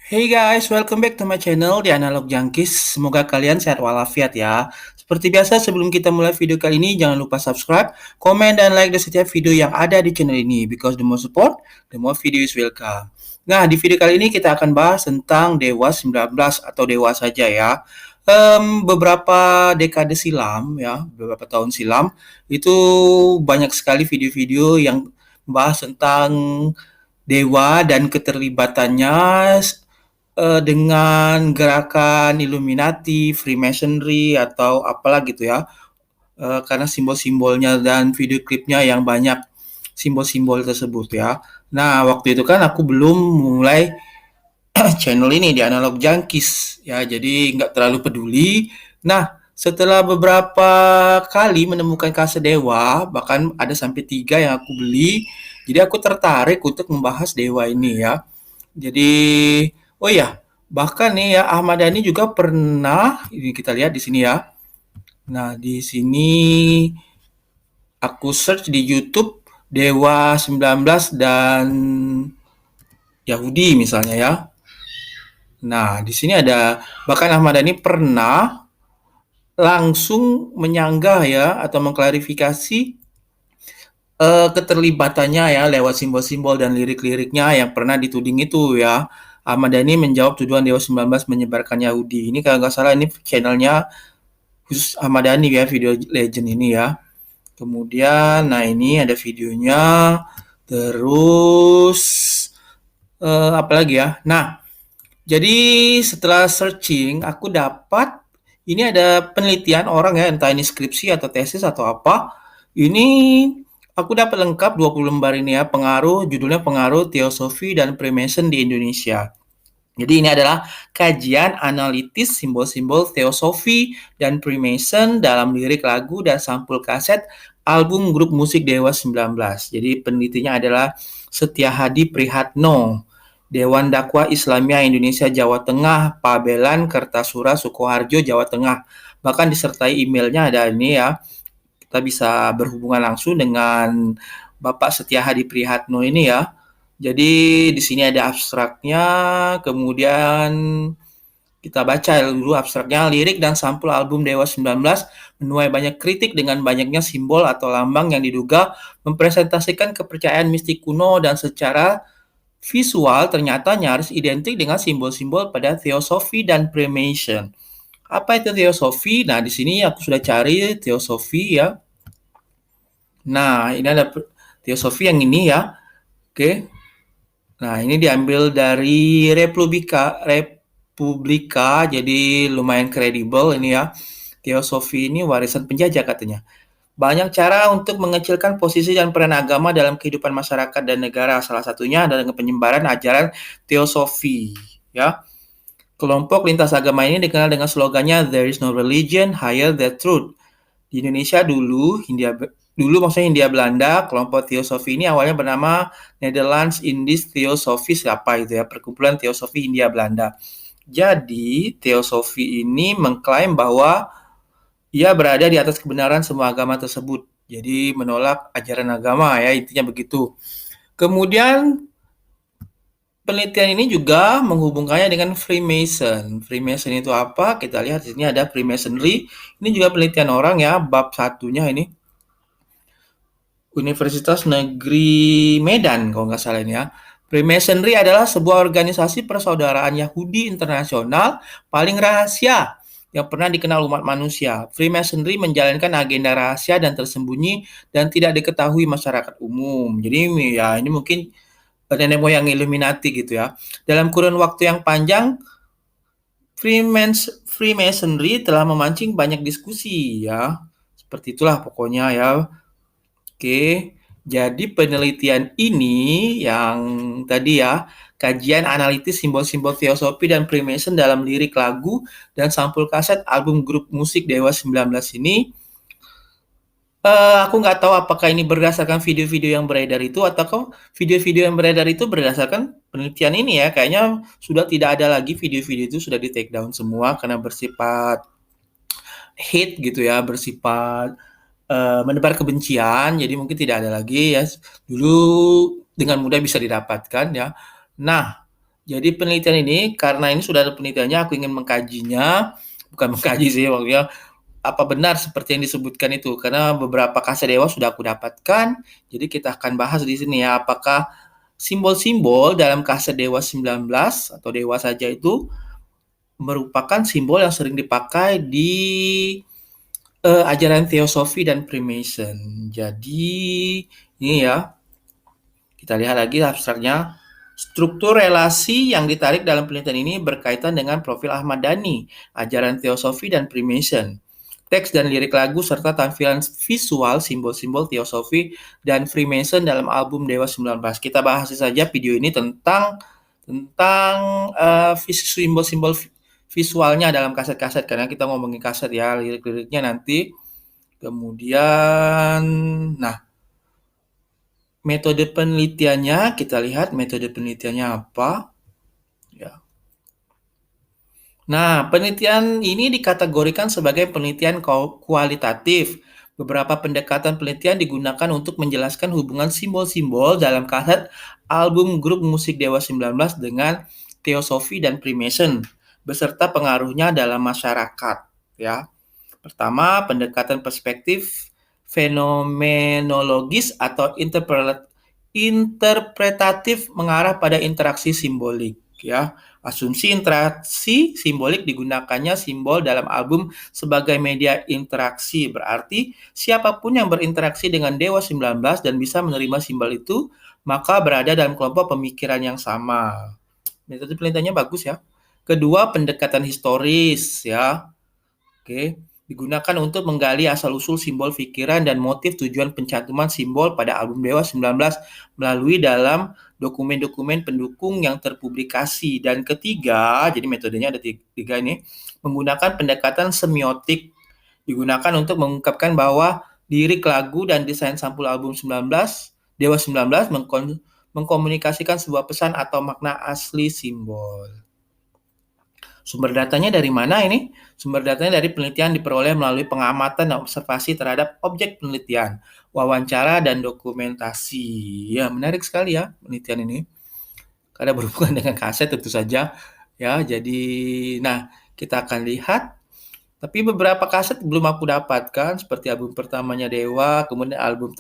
Hey guys, welcome back to my channel di Analog Junkies. Semoga kalian sehat walafiat ya. Seperti biasa sebelum kita mulai video kali ini, jangan lupa subscribe, komen, dan like di setiap video yang ada di channel ini. Because the more support, the more video is welcome. Nah, di video kali ini kita akan bahas tentang Dewa 19 atau Dewa saja ya. Beberapa dekade silam ya, beberapa tahun silam, itu banyak sekali video-video yang membahas tentang Dewa dan keterlibatannya dengan gerakan Illuminati, Freemasonry atau apalah gitu ya. Karena simbol-simbolnya dan video klipnya yang banyak simbol-simbol tersebut ya. Nah, waktu itu kan aku belum mulai channel ini di Analog Junkies ya, jadi nggak terlalu peduli. Nah, setelah beberapa kali menemukan kaset Dewa, bahkan ada sampai 3 yang aku beli, jadi aku tertarik untuk membahas Dewa ini ya. Jadi, oh ya, bahkan nih ya Ahmad Dhani juga pernah, ini kita lihat di sini ya. Nah, di sini aku search di YouTube Dewa 19 dan Yahudi misalnya ya. Nah, di sini ada bahkan Ahmad Dhani pernah langsung menyanggah ya atau mengklarifikasi keterlibatannya ya lewat simbol-simbol dan lirik-liriknya yang pernah dituding itu ya. Ahmad Dhani menjawab tuduhan Dewa 19 menyebarkan Yahudi. Ini kalau nggak salah ini channelnya khusus Ahmad Dhani ya, video legend ini ya. Kemudian, nah ini ada videonya. Terus, apa lagi ya? Nah, jadi setelah searching, aku dapat ini ada penelitian orang ya, entah ini skripsi atau tesis atau apa. Ini aku dapat lengkap 20 lembar ini ya, judulnya Pengaruh Teosofi dan Freemason di Indonesia. Jadi ini adalah kajian analitis simbol-simbol teosofi dan Freemason dalam lirik lagu dan sampul kaset album grup musik Dewa 19. Jadi penelitinya adalah Setia Hadi Prihatno, Dewan Dakwah Islamiyah Indonesia Jawa Tengah, Pabelan, Kertasura, Sukoharjo, Jawa Tengah. Bahkan disertai emailnya ada ini ya. Kita bisa berhubungan langsung dengan Bapak Setia Hadi Prihatno ini ya. Jadi di sini ada abstraknya, kemudian kita baca dulu abstraknya, lirik dan sampul album Dewa 19 menuai banyak kritik dengan banyaknya simbol atau lambang yang diduga mempresentasikan kepercayaan mistik kuno dan secara visual ternyata nyaris identik dengan simbol-simbol pada teosofi dan Freemason. Apa itu teosofi? Nah, di sini aku sudah cari teosofi ya. Nah, ini ada teosofi yang ini ya. Oke. Nah, ini diambil dari Republika, jadi lumayan kredibel ini ya. Teosofi ini warisan penjajah katanya. Banyak cara untuk mengecilkan posisi dan peran agama dalam kehidupan masyarakat dan negara. Salah satunya adalah dengan penyebaran ajaran teosofi. Ya, kelompok lintas agama ini dikenal dengan slogannya "There is no religion higher than truth". Di Indonesia maksudnya Hindia Belanda, kelompok teosofi ini awalnya bernama Netherlands Indisch Theosophisch apa itu ya, perkumpulan teosofi Hindia Belanda. Jadi, teosofi ini mengklaim bahwa ia berada di atas kebenaran semua agama tersebut. Jadi menolak ajaran agama ya, intinya begitu. Kemudian penelitian ini juga menghubungkannya dengan Freemason. Freemason itu apa? Kita lihat di sini ada Freemasonry. Ini juga penelitian orang ya, bab satunya ini. Universitas Negeri Medan kalau nggak salah ini ya. Freemasonry adalah sebuah organisasi persaudaraan Yahudi internasional paling rahasia yang pernah dikenal umat manusia. Freemasonry menjalankan agenda rahasia dan tersembunyi dan tidak diketahui masyarakat umum. Jadi ya ini mungkin nenek moyang Illuminati gitu ya. Dalam kurun waktu yang panjang, Freemasonry telah memancing banyak diskusi ya. Seperti itulah pokoknya ya. Oke, jadi penelitian ini yang tadi ya, kajian analitis simbol-simbol teosofi dan Freemason dalam lirik lagu dan sampul kaset album grup musik Dewa 19 ini, aku nggak tahu apakah ini berdasarkan video-video yang beredar itu atau video-video yang beredar itu berdasarkan penelitian ini ya. Kayaknya sudah tidak ada lagi video-video itu sudah di take down semua karena bersifat hate gitu ya, bersifat menebar kebencian, jadi mungkin tidak ada lagi ya. Dulu dengan mudah bisa didapatkan ya. Nah, Jadi penelitian ini, karena ini sudah ada penelitiannya, aku ingin mengkajinya, bukan mengkaji sih maksudnya, apa benar seperti yang disebutkan itu, karena beberapa kaset dewa sudah aku dapatkan, jadi kita akan bahas di sini ya, apakah simbol-simbol dalam kaset Dewa 19 atau Dewa saja itu merupakan simbol yang sering dipakai di ajaran Theosophy dan Freemason. Jadi ini ya, kita lihat lagi abstraknya. Struktur relasi yang ditarik dalam penelitian ini berkaitan dengan profil Ahmad Dhani, ajaran Theosophy dan Freemason. Teks dan lirik lagu serta tampilan visual simbol-simbol Theosophy dan Freemason dalam album Dewa 19. Kita bahas saja video ini tentang simbol-simbol visualnya dalam kaset-kaset, karena kita ngomongin kaset ya, lirik-liriknya nanti. Kemudian, nah, metode penelitiannya, kita lihat metode penelitiannya apa. Ya. Nah, penelitian ini dikategorikan sebagai penelitian kualitatif. Beberapa pendekatan penelitian digunakan untuk menjelaskan hubungan simbol-simbol dalam kaset album grup musik Dewa 19 dengan Theosophy dan Freemason, beserta pengaruhnya dalam masyarakat. Ya. Pertama, pendekatan perspektif fenomenologis atau interpretatif mengarah pada interaksi simbolik. Ya, asumsi interaksi simbolik digunakannya simbol dalam album sebagai media interaksi. Berarti siapapun yang berinteraksi dengan Dewa 19 dan bisa menerima simbol itu, maka berada dalam kelompok pemikiran yang sama. Metode penelitiannya bagus ya. Kedua, pendekatan historis ya. Oke, digunakan untuk menggali asal-usul simbol pikiran dan motif tujuan pencantuman simbol pada album Dewa 19 melalui dalam dokumen-dokumen pendukung yang terpublikasi. Dan ketiga, jadi metodenya ada tiga ini, menggunakan pendekatan semiotik, digunakan untuk mengungkapkan bahwa lirik lagu dan desain sampul album 19, Dewa 19 mengkomunikasikan sebuah pesan atau makna asli simbol. Sumber datanya dari mana ini? Sumber datanya dari penelitian diperoleh melalui pengamatan dan observasi terhadap objek penelitian, wawancara, dan dokumentasi. Ya, menarik sekali ya penelitian ini. Karena berhubungan dengan kaset tentu saja. Ya, jadi, nah, kita akan lihat. Tapi beberapa kaset belum aku dapatkan, seperti album pertamanya Dewa, kemudian album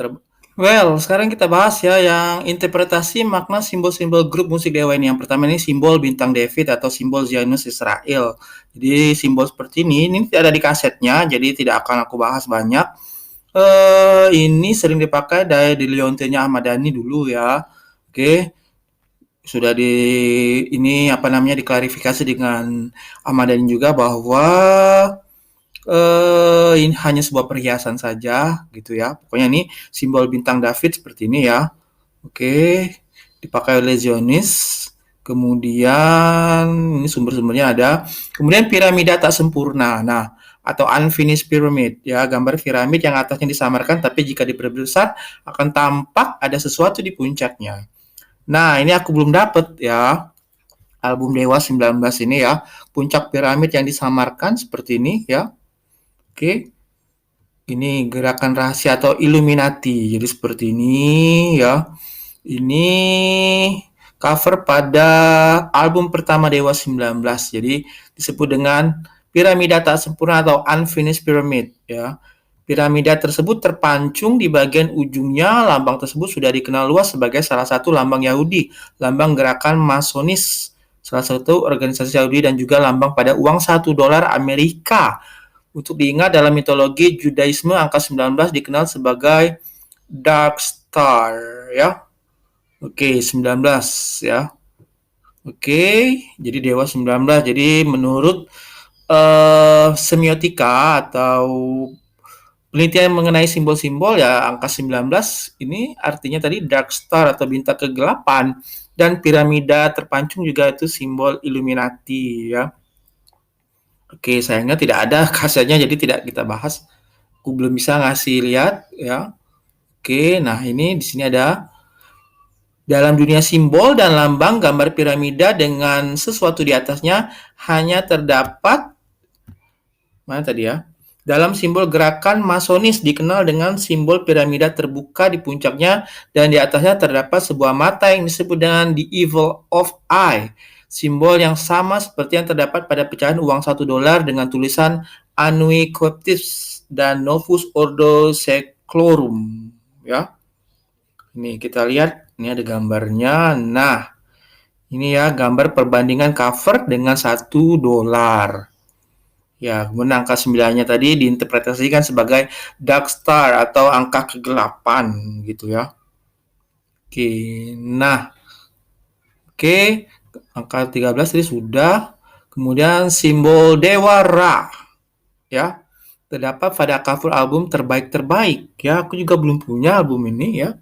Well, sekarang kita bahas ya yang interpretasi makna simbol-simbol grup musik Dewa ini. Yang pertama ini simbol bintang David atau simbol Zionus Israel. Jadi simbol seperti ini tidak ada di kasetnya, jadi tidak akan aku bahas banyak. Ini sering dipakai dari Leonte-nya Ahmad Dhani dulu ya. Oke. Sudah ini apa namanya diklarifikasi dengan Ahmad Dhani juga bahwa ini hanya sebuah perhiasan saja gitu ya. Pokoknya ini simbol bintang David seperti ini ya. Oke, dipakai oleh Zionis. Kemudian ini sumber-sumbernya ada. Kemudian piramida tak sempurna. Nah, atau unfinished pyramid ya, gambar piramid yang atasnya disamarkan tapi jika diperbesar akan tampak ada sesuatu di puncaknya. Nah, ini aku belum dapat ya. Album Dewa 19 ini ya, puncak piramid yang disamarkan seperti ini ya. Oke, ini gerakan rahasia atau Illuminati. Jadi seperti ini ya. Ini cover pada album pertama Dewa 19. Jadi disebut dengan piramida tak sempurna atau unfinished pyramid ya. Piramida tersebut terpancung di bagian ujungnya. Lambang tersebut sudah dikenal luas sebagai salah satu lambang Yahudi, lambang gerakan Masonis, salah satu organisasi Yahudi, dan juga lambang pada uang $1 Amerika. Untuk diingat dalam mitologi Judaisme, angka 19 dikenal sebagai Dark Star ya. Oke, 19 ya. Oke, jadi Dewa 19. Jadi menurut semiotika atau penelitian mengenai simbol-simbol ya, angka 19 ini artinya tadi Dark Star atau bintang kegelapan, dan piramida terpancung juga itu simbol Illuminati ya. Oke, sayangnya tidak ada kasetnya jadi tidak kita bahas. Aku belum bisa ngasih lihat ya. Oke, nah ini di sini ada dalam dunia simbol dan lambang, gambar piramida dengan sesuatu di atasnya hanya terdapat mana tadi ya? Dalam simbol gerakan Masonis dikenal dengan simbol piramida terbuka di puncaknya dan di atasnya terdapat sebuah mata yang disebut dengan the evil of eye. Simbol yang sama seperti yang terdapat pada pecahan uang $1 dengan tulisan Annui Coeptis dan Novus Ordo Seclorum. Ya, ini kita lihat, ini ada gambarnya. Nah, ini ya gambar perbandingan cover dengan $1. Ya, kemudian angka 9-nya tadi diinterpretasikan sebagai dark star atau angka kegelapan gitu ya. Oke, nah, oke, angka 13 tadi sudah. Kemudian simbol Dewa Ra ya. Terdapat pada cover album terbaik-terbaik ya. Aku juga belum punya album ini ya.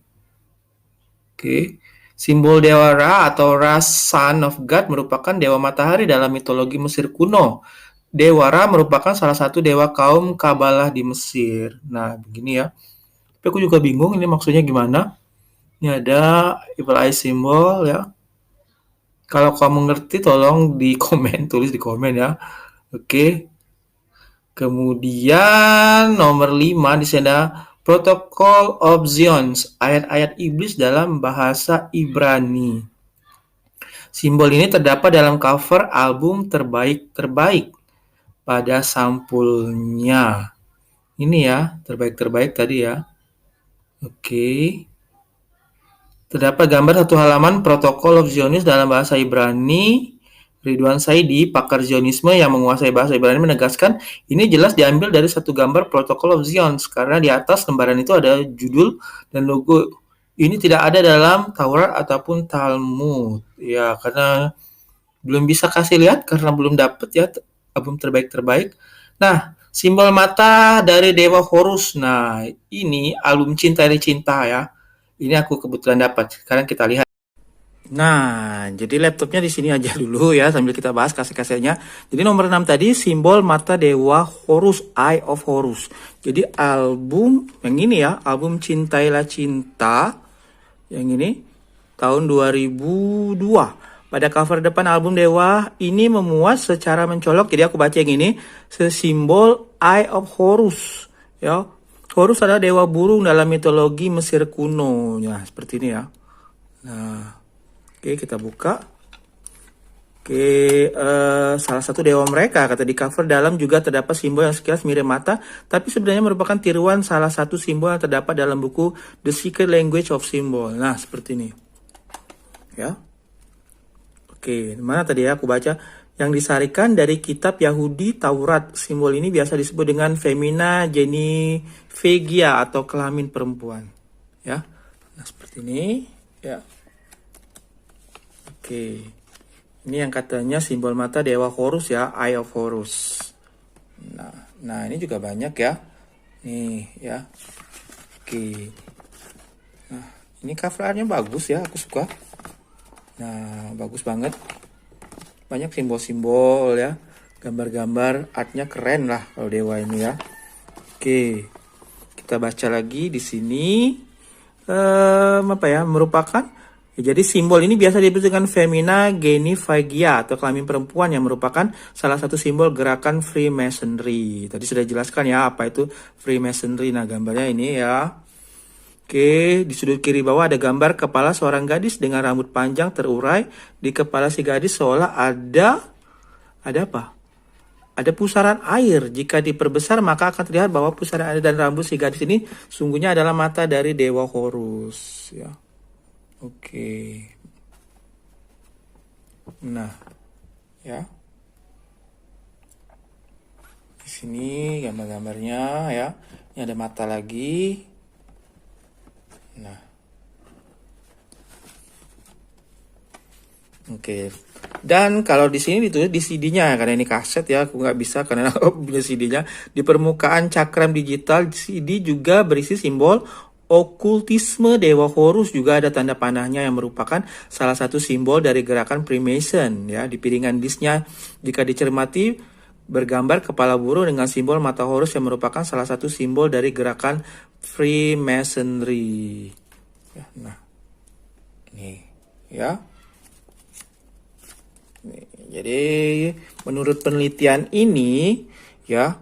Oke. Simbol Dewa Ra atau Ra Son of God merupakan dewa matahari dalam mitologi Mesir kuno. Dewa Ra merupakan salah satu dewa kaum Kabalah di Mesir. Nah, begini ya. Tapi aku juga bingung ini maksudnya gimana. Ini ada evil eye symbol ya. Kalau kamu ngerti tolong di komen, tulis di komen ya. Oke. Kemudian nomor 5 di sana Protocol of Zions, ayat-ayat iblis dalam bahasa Ibrani. Simbol ini terdapat dalam cover album terbaik-terbaik pada sampulnya. Ini ya, terbaik-terbaik tadi ya. Oke. Terdapat gambar satu halaman Protocol of Zionis dalam bahasa Ibrani. Ridwan Saidi, pakar Zionisme yang menguasai bahasa Ibrani menegaskan ini jelas diambil dari satu gambar Protocol of Zion karena di atas lembaran itu ada judul dan logo. Ini tidak ada dalam Taurat ataupun Talmud. Ya, karena belum bisa kasih lihat karena belum dapet ya album terbaik-terbaik. Nah, simbol mata dari Dewa Horus. Nah, ini album Cinta dari Cinta ya. Ini aku kebetulan dapat. Sekarang kita lihat. Nah, jadi laptopnya di sini aja dulu ya sambil kita bahas kaset-kasetnya. Jadi nomor 6 tadi simbol mata dewa Horus, Eye of Horus. Jadi album yang ini ya, album Cintailah Cinta yang ini tahun 2002. Pada cover depan album dewa ini memuat secara mencolok. Jadi aku baca yang ini, simbol Eye of Horus ya. Horus adalah dewa burung dalam mitologi Mesir kuno. Ya, seperti ini ya. Nah, oke, kita buka. Oke, salah satu dewa mereka, kata di cover dalam juga terdapat simbol yang sekilas mirip mata, tapi sebenarnya merupakan tiruan salah satu simbol yang terdapat dalam buku The Secret Language of Symbol. Nah, seperti ini. Ya. Oke, mana tadi ya aku baca? Yang disarikan dari kitab Yahudi Taurat. Simbol ini biasa disebut dengan Femina Genivegia atau kelamin perempuan. Ya, nah seperti ini. Ya. Oke, ini yang katanya simbol mata Dewa Horus ya, Eye of Horus. Nah ini juga banyak ya. Nih ya. Oke. Nah, ini cover artnya bagus ya, aku suka. Nah, bagus banget. Banyak simbol-simbol ya. Gambar-gambar, artnya keren lah kalau dewa ini ya. Oke. Kita baca lagi di sini. Apa ya? Merupakan jadi simbol ini biasa disebut dengan Femina Genivegia atau kelamin perempuan yang merupakan salah satu simbol gerakan Freemasonry. Tadi sudah jelaskan ya apa itu Freemasonry. Nah, gambarnya ini ya. Oke, di sudut kiri bawah ada gambar kepala seorang gadis dengan rambut panjang terurai. Di kepala si gadis seolah ada apa? Ada pusaran air. Jika diperbesar maka akan terlihat bahwa pusaran air dan rambut si gadis ini sungguhnya adalah mata dari Dewa Horus. Ya. Oke. Nah, ya. Di sini gambar-gambarnya ya. Ini ada mata lagi. Nah, oke. Dan kalau di sini ditulis di CD-nya karena ini kaset ya, aku nggak bisa karena aku punya CD-nya. Di permukaan cakram digital CD juga berisi simbol okultisme Dewa Horus, juga ada tanda panahnya yang merupakan salah satu simbol dari gerakan Freemason ya. Di piringan disknya jika dicermati bergambar kepala burung dengan simbol mata Horus yang merupakan salah satu simbol dari gerakan Freemasonry. Ya, nah, nih, ya. Nih, jadi menurut penelitian ini, ya,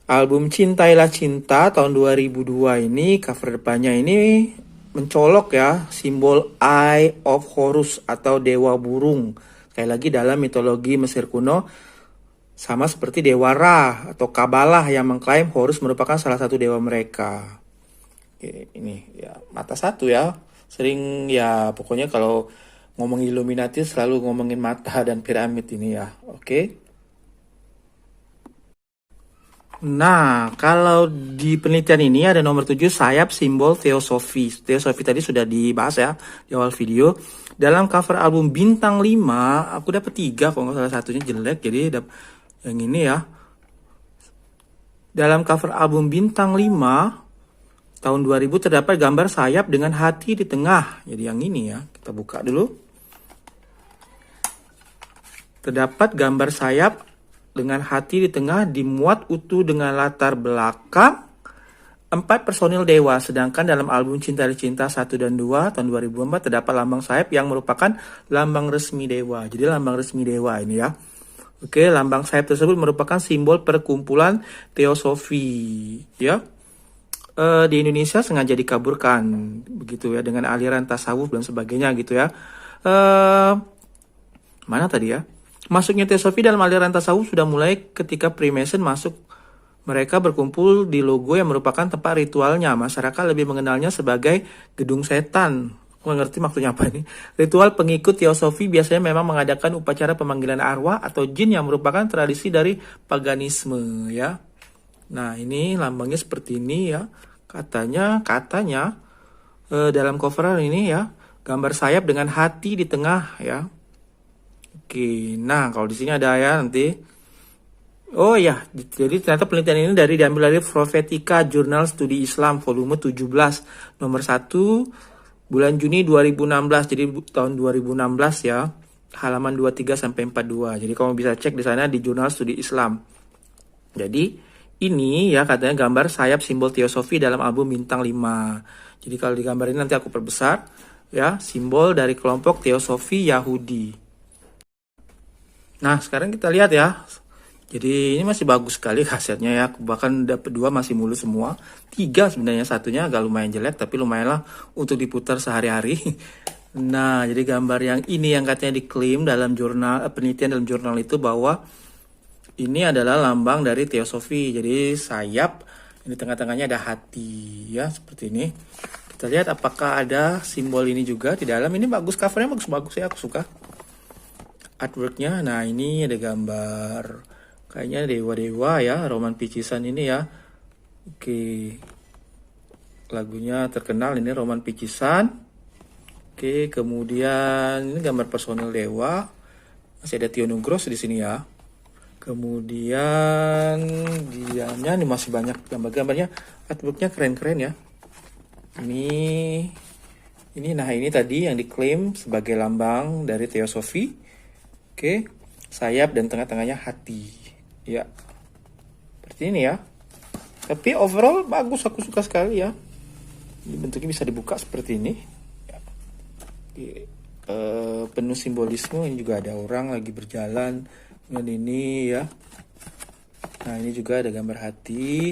album Cintailah Cinta tahun 2002 ini cover depannya ini mencolok ya simbol Eye of Horus atau dewa burung Sekali lagi, dalam mitologi Mesir kuno, sama seperti Dewa Ra atau Kabalah yang mengklaim Horus merupakan salah satu dewa mereka. Oke, ini ya mata satu ya. Sering ya, pokoknya kalau ngomong Illuminati selalu ngomongin mata dan piramid ini ya. Oke. Nah, kalau di penelitian ini ada nomor 7, sayap simbol teosofi. Teosofi tadi sudah dibahas ya di awal video. Dalam cover album Bintang 5, aku dapat 3 kalau nggak salah, satunya jelek. Jadi yang ini ya. Dalam cover album Bintang 5 tahun 2000 terdapat gambar sayap dengan hati di tengah. Jadi yang ini ya, kita buka dulu. Terdapat gambar sayap dengan hati di tengah, dimuat utuh dengan latar belakang 4 personil dewa. Sedangkan dalam album Cinta di Cinta 1 dan 2 tahun 2004 terdapat lambang sayap yang merupakan lambang resmi dewa. Jadi lambang resmi dewa ini ya. Oke, lambang sayap tersebut merupakan simbol perkumpulan teosofi ya. Di Indonesia sengaja dikaburkan begitu ya, dengan aliran tasawuf dan sebagainya gitu ya. Mana tadi ya? Masuknya teosofi dalam aliran tasawuf sudah mulai ketika Freemason masuk. Mereka berkumpul di logo yang merupakan tempat ritualnya. Masyarakat lebih mengenalnya sebagai gedung setan. Aku nggak ngerti maksudnya apa ini. Ritual pengikut teosofi biasanya memang mengadakan upacara pemanggilan arwah atau jin yang merupakan tradisi dari paganisme ya. Nah, ini lambangnya seperti ini ya. Katanya dalam cover ini ya, gambar sayap dengan hati di tengah ya. Oke, nah kalau di sini ada ya nanti. Oh ya, jadi ternyata penelitian ini diambil dari Prophetica Jurnal Studi Islam volume 17 nomor 1 bulan Juni 2016. Jadi tahun 2016 ya, halaman 23 sampai 42. Jadi kamu bisa cek di sana di Jurnal Studi Islam. Jadi ini ya katanya gambar sayap simbol teosofi dalam album Bintang 5. Jadi kalau digambar ini nanti aku perbesar ya, simbol dari kelompok teosofi Yahudi. Nah, sekarang kita lihat ya. Jadi ini masih bagus sekali kasetnya ya. Bahkan dapat 2 masih mulus semua. 3 sebenarnya, satunya agak lumayan jelek, tapi lumayanlah untuk diputar sehari-hari. Nah, jadi gambar yang ini yang katanya diklaim dalam jurnal penelitian dalam jurnal itu bahwa ini adalah lambang dari teosofi. Jadi sayap, ini tengah-tengahnya ada hati ya, seperti ini. Kita lihat apakah ada simbol ini juga di dalam. Ini bagus, covernya bagus-bagus ya, aku suka. Artworknya, nah ini ada gambar kayaknya dewa-dewa ya, Roman Picisan ini ya. Oke, lagunya terkenal ini Roman Picisan. Oke, kemudian ini gambar personil dewa, masih ada Tio Nugros di sini ya. Kemudian dianya ini masih banyak gambar-gambarnya, artworknya keren-keren ya. Ini nah ini tadi yang diklaim sebagai lambang dari teosofi. Oke, sayap dan tengah-tengahnya hati. Ya, seperti ini ya. Tapi overall bagus, aku suka sekali ya. Ini bentuknya bisa dibuka seperti ini. Ya. Penuh simbolisme. Ini juga ada orang lagi berjalan dengan ini ya. Nah, ini juga ada gambar hati.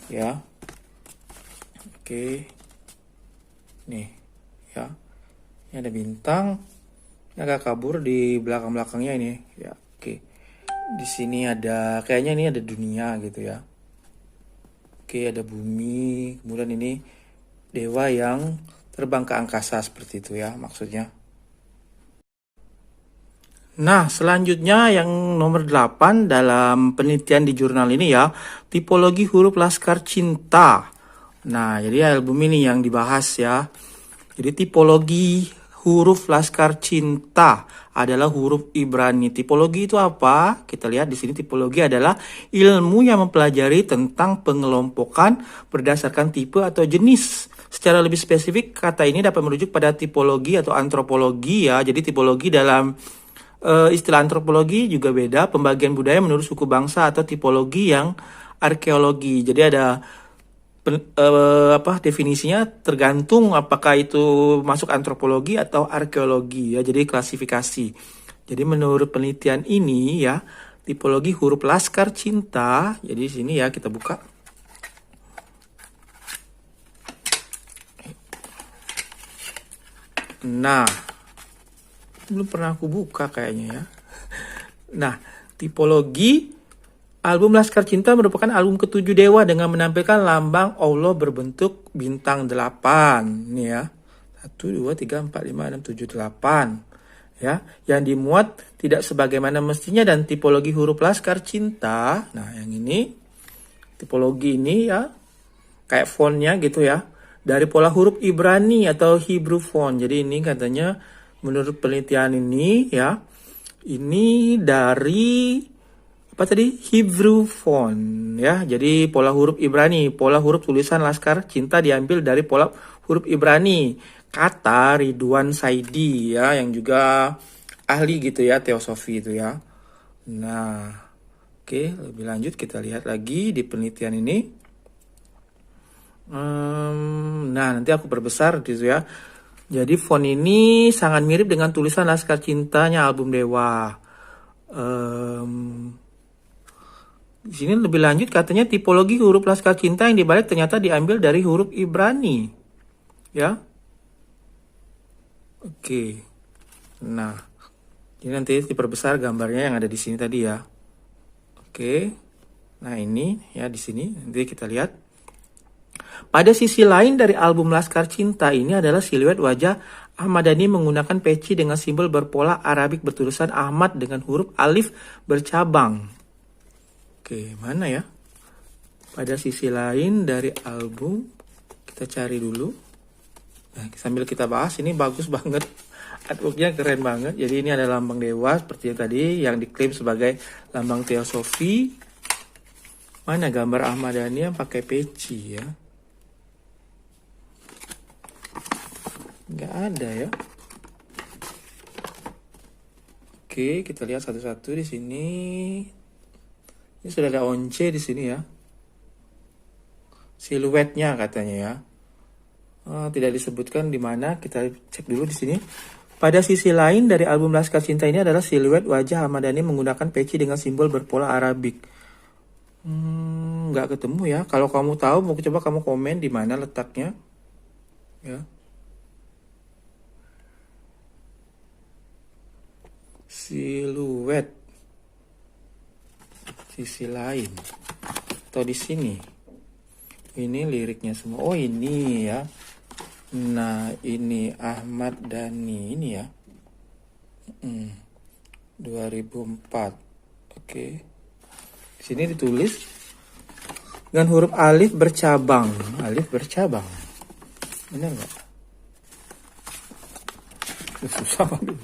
Ya. Oke. Nih, ya. Ini ada bintang. Ini agak kabur di belakang-belakangnya ini ya. Oke. Di sini ada kayaknya ini ada dunia gitu ya. Oke, ada bumi, kemudian ini dewa yang terbang ke angkasa seperti itu ya maksudnya. Nah, selanjutnya yang nomor 8 dalam penelitian di jurnal ini ya, tipologi huruf Laskar Cinta. Nah, jadi album ini yang dibahas ya. Jadi tipologi huruf Laskar Cinta adalah huruf Ibrani. Tipologi itu apa? Kita lihat di sini, tipologi adalah ilmu yang mempelajari tentang pengelompokan berdasarkan tipe atau jenis. Secara lebih spesifik, kata ini dapat merujuk pada tipologi atau antropologi ya. Jadi tipologi dalam istilah antropologi juga beda, pembagian budaya menurut suku bangsa, atau tipologi yang arkeologi. Jadi ada definisinya tergantung apakah itu masuk antropologi atau arkeologi ya, jadi klasifikasi. Jadi menurut penelitian ini ya, tipologi huruf Laskar Cinta, jadi di sini ya kita buka. Nah, belum pernah aku buka kayaknya ya. Nah, tipologi album Laskar Cinta merupakan album ketujuh Dewa dengan menampilkan lambang Allah berbentuk bintang 8. Nih ya. 1, 2, 3, 4, 5, 6, 7, 8. Ya, yang dimuat tidak sebagaimana mestinya dan tipologi huruf Laskar Cinta. Nah, yang ini tipologi ini ya kayak fontnya gitu ya. Dari pola huruf Ibrani atau Hebrew font. Jadi ini katanya menurut penelitian ini ya, ini dari apa tadi? Hebrew font ya. Jadi pola huruf Ibrani, pola huruf tulisan Laskar Cinta diambil dari pola huruf Ibrani. Kata Ridwan Saidi ya, yang juga ahli gitu ya teosofi itu ya. Nah, oke, lebih lanjut kita lihat lagi di penelitian ini. Nah, nanti aku perbesar gitu ya. Jadi font ini sangat mirip dengan tulisan Laskar Cintanya album Dewa. Di sini lebih lanjut katanya tipologi huruf Laskar Cinta yang dibalik ternyata diambil dari huruf Ibrani. Ya. Oke. Nah, ini nanti diperbesar gambarnya yang ada di sini tadi ya. Oke. Nah, ini ya di sini nanti kita lihat. Pada sisi lain dari album Laskar Cinta ini adalah siluet wajah Ahmad Dhani menggunakan peci dengan simbol berpola Arabik bertulisan Ahmad dengan huruf alif bercabang. Oke, mana ya? Pada sisi lain dari album, kita cari dulu. Nah, sambil kita bahas, ini bagus banget. Artworknya keren banget. Jadi ini ada lambang dewa seperti yang tadi, yang diklaim sebagai lambang teosofi. Mana gambar Ahmad Dhani yang pakai peci ya? Nggak ada ya. Oke, kita lihat satu-satu di sini. Ini sudah ada once di sini ya. Siluetnya katanya ya. Tidak disebutkan di mana, kita cek dulu di sini. Pada sisi lain dari album Laskar Cinta ini adalah siluet wajah Ahmad Dhani menggunakan peci dengan simbol berpola Arabik. Nggak ketemu ya. Kalau kamu tahu, mau coba kamu komen di mana letaknya. Ya. Siluet sisi lain atau di sini. Ini liriknya semua. Oh, ini ya. Nah, ini Ahmad Dhani ini ya. 2004. Oke. Di sini ditulis dengan huruf alif bercabang. Alif bercabang. Benar nggak? Susah banget.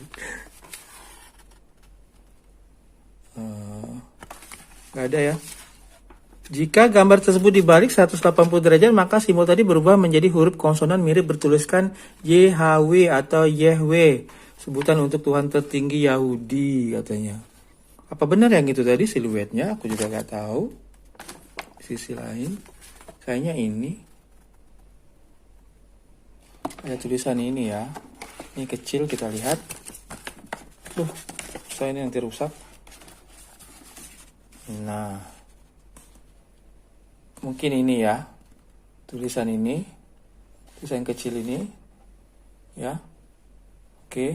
Nggak ada ya. Jika gambar tersebut dibalik 180 derajat, maka simbol tadi berubah menjadi huruf konsonan mirip bertuliskan YHW atau Yahweh, sebutan untuk Tuhan tertinggi Yahudi katanya. Apa benar yang itu tadi siluetnya? Aku juga nggak tahu. Sisi lain, kayaknya ini. Ada tulisan ini ya. Ini kecil, kita lihat. Saya ini nanti rusak. Nah, mungkin ini ya, tulisan ini, tulisan kecil ini, ya, oke.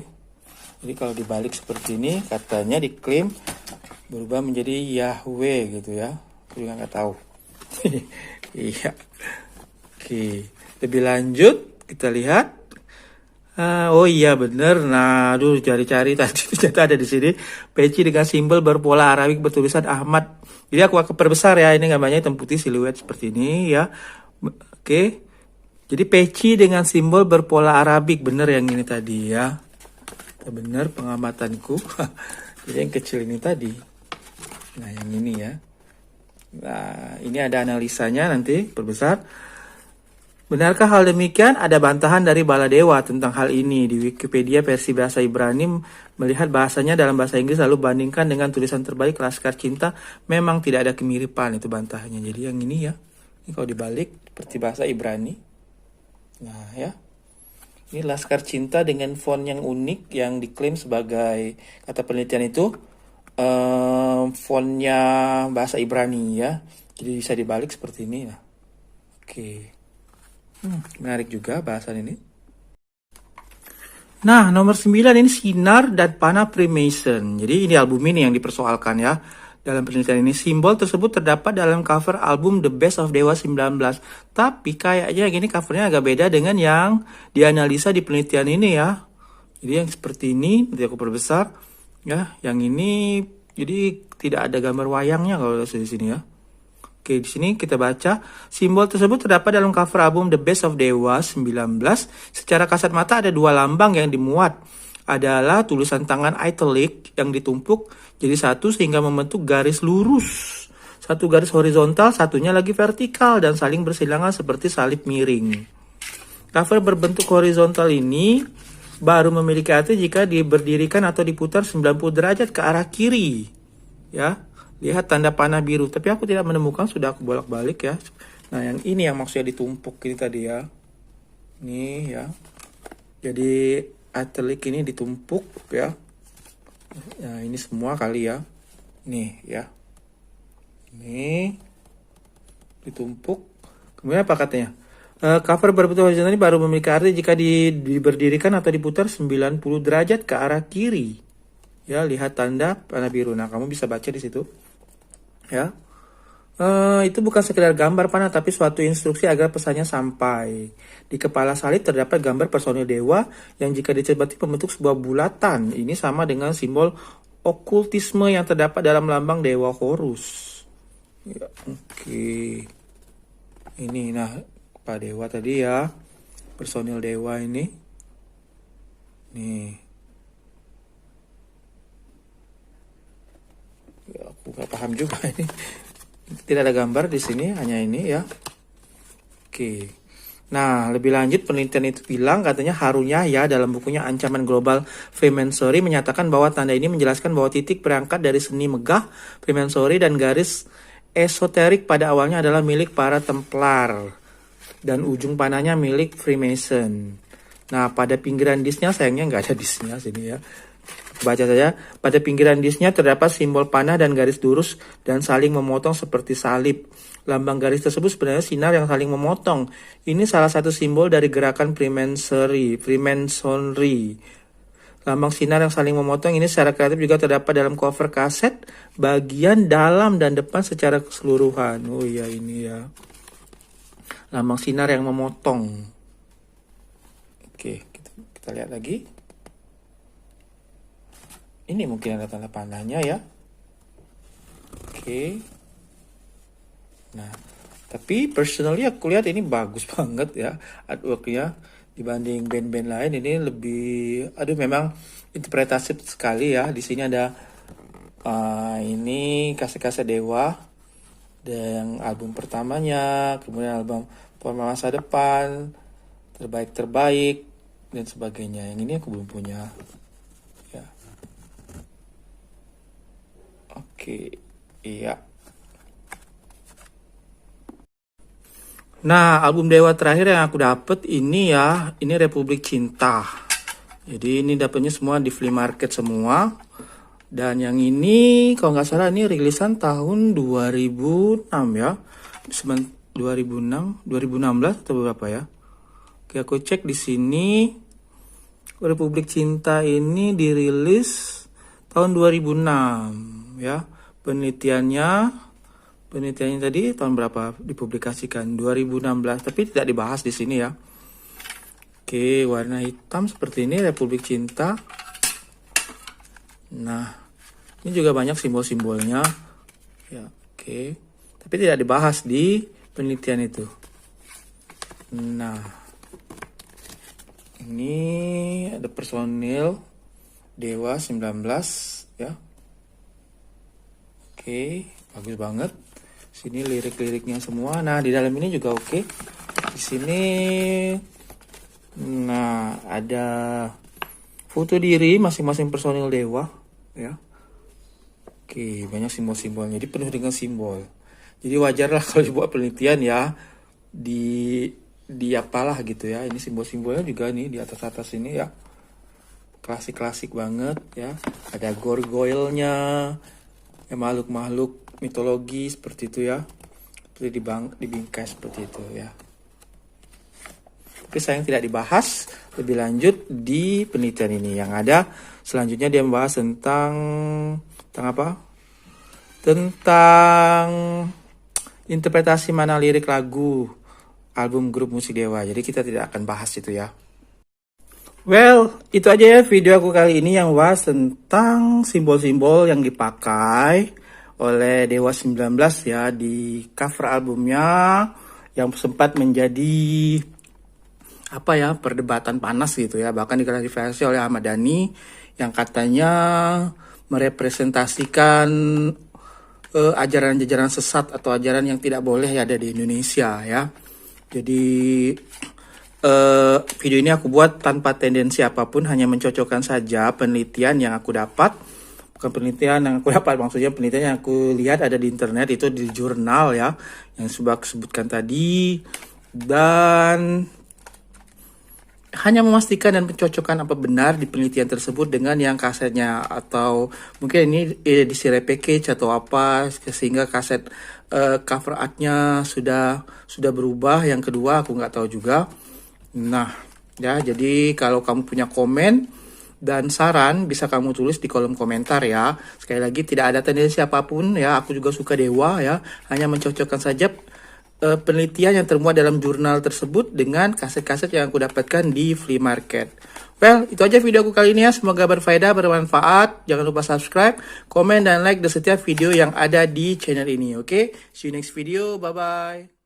Jadi kalau dibalik seperti ini, katanya diklaim berubah menjadi Yahweh gitu ya. Aku juga nggak tahu. Iya, oke. Lebih lanjut, kita lihat. Oh iya bener. Nah, aduh cari-cari tadi ternyata ada di sini peci dengan simbol berpola Arabik bertulisan Ahmad. Jadi aku akan perbesar ya, ini gambarnya hitam putih siluet seperti ini ya. Oke. Jadi peci dengan simbol berpola Arabik, bener yang ini tadi ya. Bener pengamatanku. Jadi yang kecil ini tadi. Nah, yang ini ya. Nah, ini ada analisanya nanti perbesar. Benarkah hal demikian? Ada bantahan dari Baladewa tentang hal ini. Di Wikipedia versi bahasa Ibrani melihat bahasanya dalam bahasa Inggris lalu bandingkan dengan tulisan terbalik Laskar Cinta, memang tidak ada kemiripan, itu bantahannya. Jadi yang ini ya, ini kalau dibalik seperti bahasa Ibrani. Nah ya, ini Laskar Cinta dengan font yang unik yang diklaim sebagai, kata penelitian itu, fontnya bahasa Ibrani ya. Jadi bisa dibalik seperti ini. Nah, oke. Menarik juga bahasan ini. Nah, nomor 9 ini sinar dan panah Freemason. Jadi ini album ini yang dipersoalkan ya. Dalam penelitian ini simbol tersebut terdapat dalam cover album The Best of Dewa 19. Tapi kayaknya gini covernya agak beda dengan yang dianalisa di penelitian ini ya. Jadi yang seperti ini, nanti aku perbesar ya. Yang ini jadi tidak ada gambar wayangnya kalau di sini ya. Oke, di sini kita baca simbol tersebut terdapat dalam cover album The Best of Dewa 19. Secara kasat mata ada dua lambang yang dimuat. Adalah tulisan tangan italic yang ditumpuk jadi satu sehingga membentuk garis lurus. Satu garis horizontal, satunya lagi vertikal dan saling bersilangan seperti salib miring. Cover berbentuk horizontal ini baru memiliki arti jika berdirikan atau diputar 90 derajat ke arah kiri. Ya, lihat tanda panah biru. Tapi aku tidak menemukan, sudah aku bolak-balik ya. Nah, yang ini yang maksudnya ditumpuk ini tadi ya. Nih ya. Jadi italic ini ditumpuk ya. Nah, ini semua kali ya. Nih ya. Ini ditumpuk. Kemudian apa katanya? Cover berbentuk horizontal ini baru memiliki arti jika berdirikan atau diputar 90 derajat ke arah kiri. Ya, lihat tanda panah biru. Nah, kamu bisa baca di situ. Ya. Itu bukan sekedar gambar panah, tapi suatu instruksi agar pesannya sampai. Di kepala salib terdapat gambar personil dewa yang jika dicermati membentuk sebuah bulatan. Ini sama dengan simbol okultisme yang terdapat dalam lambang dewa Horus. Ya, oke. Ini nah Pak Dewa tadi ya. Personil dewa ini. Nih. Ya, aku gak paham juga ini. Tidak ada gambar di sini, hanya ini ya. Oke. Nah, lebih lanjut penelitian itu bilang katanya Harun Yahya dalam bukunya Ancaman Global Freemasonry menyatakan bahwa tanda ini menjelaskan bahwa titik berangkat dari seni megah Freemasonry dan garis esoterik pada awalnya adalah milik para Templar dan ujung panahnya milik Freemason. Nah, pada pinggiran disnya sayangnya nggak ada disnya sini ya. Baca saja, pada pinggiran disnya terdapat simbol panah dan garis lurus dan saling memotong seperti salib. Lambang garis tersebut sebenarnya sinar yang saling memotong. Ini salah satu simbol dari gerakan Freemasonry. Lambang sinar yang saling memotong ini secara kreatif juga terdapat dalam cover kaset bagian dalam dan depan secara keseluruhan. Oh iya ini ya. Lambang sinar yang memotong. Oke, kita lihat lagi. Ini mungkin ada tanda panahnya ya. Oke. Nah, tapi personally aku lihat ini bagus banget ya artworknya dibanding band-band lain. Ini lebih, memang interpretatif sekali ya. Di sini ada ini kaset-kaset Dewa dan album pertamanya, kemudian album Forma Masa Depan, terbaik dan sebagainya. Yang ini aku belum punya. Ya. Oke, iya. Nah, album Dewa terakhir yang aku dapet ini ya, ini Republik Cinta. Jadi ini dapetnya semua di flea market semua. Dan yang ini kalau nggak salah ini rilisan tahun 2006 ya. 2016 atau berapa ya? Oke, aku cek di sini. Republik Cinta ini dirilis tahun 2006 ya. Penelitiannya tadi tahun berapa dipublikasikan? 2016, tapi tidak dibahas di sini ya. Oke, warna hitam seperti ini Republik Cinta. Nah, ini juga banyak simbol-simbolnya. Ya, oke. Tapi tidak dibahas di penelitian itu. Nah, ini ada personil Dewa 19 ya. Oke, bagus banget. Sini lirik-liriknya semua. Nah, di dalam ini juga oke. Di sini nah, ada foto diri masing-masing personil dewa ya. Oke, banyak simbol-simbolnya. Jadi penuh dengan simbol. Jadi wajarlah kalau dibuat penelitian ya di apalah gitu ya. Ini simbol-simbolnya juga nih di atas-atas ini ya. Klasik-klasik banget ya. Ada gargoyle-nya. Ya, makhluk-makhluk mitologi seperti itu ya, seperti dibingkai seperti itu ya. Tapi sayang tidak dibahas lebih lanjut di penelitian ini. Yang ada selanjutnya dia membahas tentang apa? Tentang interpretasi mana lirik lagu album grup musik Dewa. Jadi kita tidak akan bahas itu ya. Well, itu aja ya video aku kali ini yang bahas tentang simbol-simbol yang dipakai oleh Dewa 19 ya di cover albumnya yang sempat menjadi perdebatan panas gitu ya, bahkan diklarifikasi oleh Ahmad Dhani yang katanya merepresentasikan ajaran-ajaran sesat atau ajaran yang tidak boleh ya ada di Indonesia ya. Jadi video ini aku buat tanpa tendensi apapun, hanya mencocokkan saja penelitian yang aku dapat. Bukan penelitian yang aku dapat, maksudnya penelitian yang aku lihat ada di internet, itu di jurnal ya, yang sudah aku sebutkan tadi. Dan hanya memastikan dan mencocokkan apa benar di penelitian tersebut dengan yang kasetnya, atau mungkin ini edisi repackage atau apa, sehingga kaset cover artnya sudah berubah. Yang kedua aku nggak tahu juga. Nah ya, jadi kalau kamu punya komen dan saran bisa kamu tulis di kolom komentar ya. Sekali lagi tidak ada tendensi apapun ya, aku juga suka Dewa ya, hanya mencocokkan saja penelitian yang termuat dalam jurnal tersebut dengan kaset-kaset yang aku dapatkan di flea market. Well, itu aja video aku kali ini ya. Semoga berfaedah, bermanfaat. Jangan lupa subscribe, komen, dan like di setiap video yang ada di channel ini. Oke? See you next video. Bye-bye.